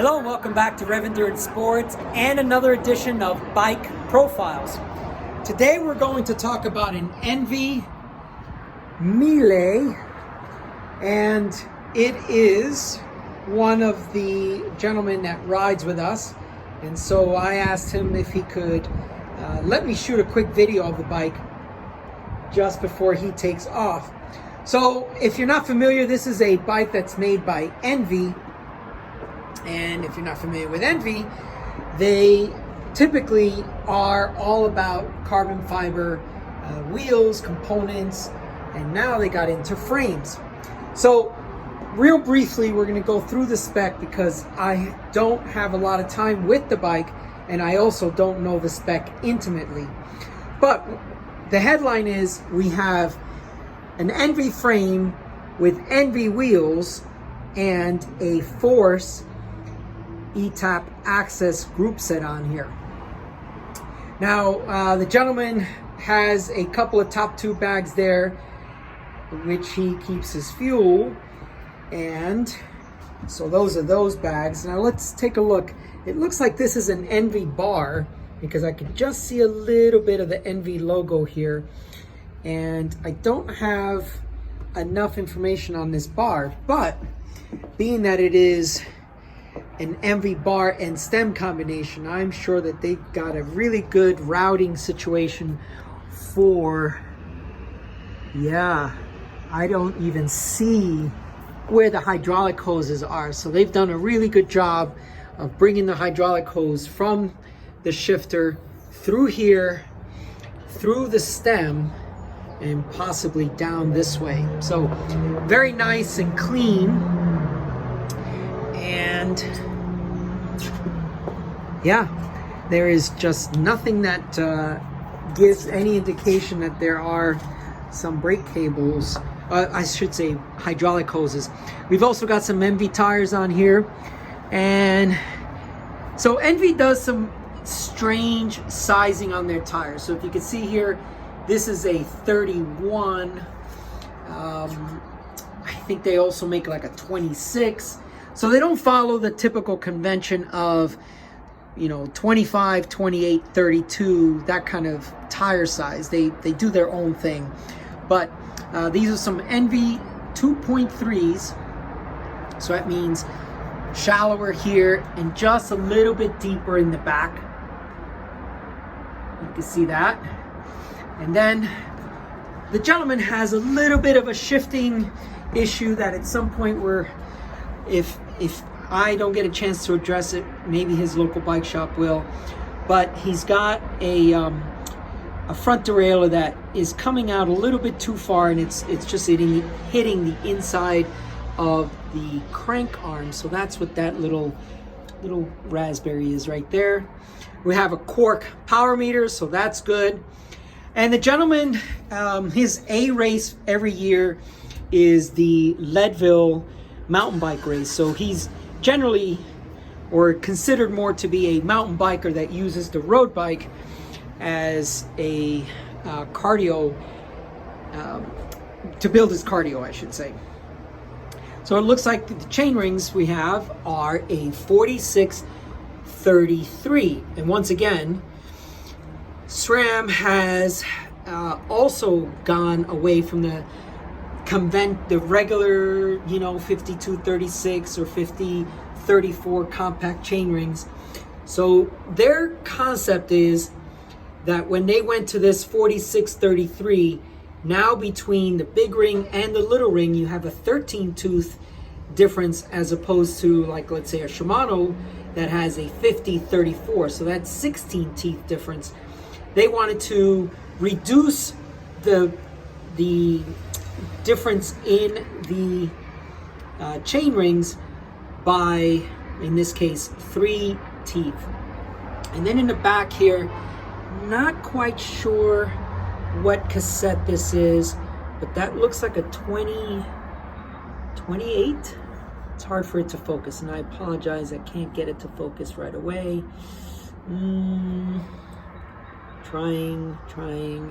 Hello and welcome back to Rev Endurance Sports and another edition of Bike Profiles. Today we're going to talk about an Enve Melee, and it is one of the gentlemen that rides with us, and so I asked him if he could let me shoot a quick video of the bike just before he takes off. So if you're not familiar, this is a bike that's made by Enve. And if you're not familiar with Enve, they typically are all about carbon fiber wheels, components, and now they got into frames. So real briefly, we're going to go through the spec because I don't have a lot of time with the bike, and I also don't know the spec intimately. But the headline is we have an Enve frame with Enve wheels and a Force ETAP Access group set on here. Now, the gentleman has a couple of top tube bags there, which he keeps his fuel, and so those are those bags. Now let's take a look. It looks like this is an Enve bar because I can just see a little bit of the Enve logo here, and I don't have enough information on this bar, but being that it is an Enve bar and stem combination, I'm sure that they've got a really good routing situation for, I don't even see where the hydraulic hoses are. So they've done a really good job of bringing the hydraulic hose from the shifter through here, through the stem, and possibly down this way. So very nice and clean. And there is just nothing that gives any indication that there are some brake cables, I should say hydraulic hoses. We've also got some Enve tires on here, and so Enve does some strange sizing on their tires. So if you can see here, this is a 31. I think they also make like a 26. So they don't follow the typical convention of, 25, 28, 32, that kind of tire size. They do their own thing. But these are some Enve 2.3s. So that means shallower here and just a little bit deeper in the back. You can see that. And then the gentleman has a little bit of a shifting issue that at some point if I don't get a chance to address it, maybe his local bike shop will. But he's got a front derailleur that is coming out a little bit too far, and it's just hitting the inside of the crank arm. So that's what that little raspberry is right there. We have a cork power meter, so that's good. And the gentleman, his A race every year is the Leadville mountain bike race. So he's generally or considered more to be a mountain biker that uses the road bike as a cardio, to build his cardio, I should say. So it looks like the chain rings we have are a 46-33. And once again, SRAM has also gone away from the regular, 52-36 or 50-34 compact chain rings. So their concept is that when they went to this 46-33, now between the big ring and the little ring, you have a 13 tooth difference as opposed to, like, let's say a Shimano that has a 50-34. So that's 16 teeth difference. They wanted to reduce the difference in the chain rings by, in this case, 3 teeth. And then in the back here, not quite sure what cassette this is, but that looks like a 28. It's hard for it to focus, and I apologize, I can't get it to focus right away. Trying,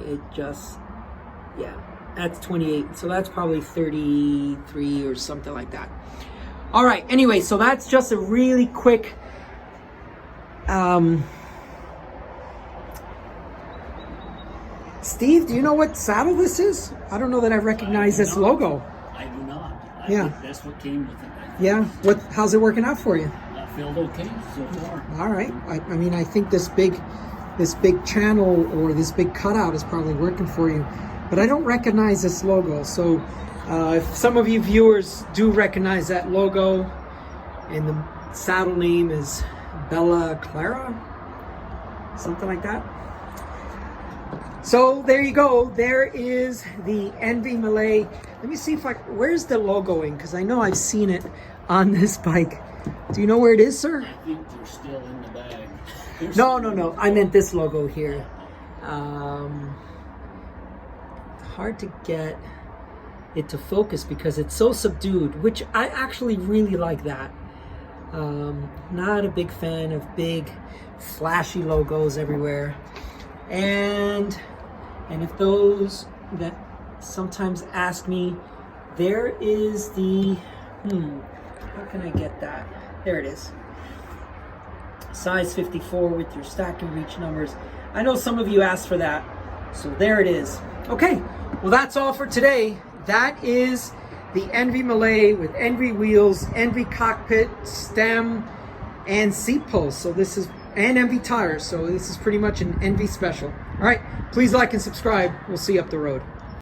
it just, that's 28, so that's probably 33 or something like that. All right, anyway, so that's just a really quick Steve, do you know what saddle this is? I don't know that I recognize this logo. I do not. I think that's what came with it. Yeah. How's it working out for you? I felt okay so far. All right. I mean, I think this big channel or this big cutout is probably working for you, but I don't recognize this logo. So if some of you viewers do recognize that logo, and the saddle name is Bella Clara, something like that. So there you go. There is the Enve Melee. Let me see if where's the logoing? Because I know I've seen it on this bike. Do you know where it is, sir? I think they're still in the bag. No. I meant this logo here. Hard to get it to focus because it's so subdued, which I actually really like that. Not a big fan of big flashy logos everywhere. And if those that sometimes ask me, there is the, how can I get that? There it is. Size 54 with your stack and reach numbers. I know some of you asked for that, so there it is. Okay, well that's all for today. That is the Enve Melee with Enve wheels, Enve cockpit, stem, and seat post. So this is, and Enve tires. So this is pretty much an Enve special. All right, please like and subscribe. We'll see you up the road.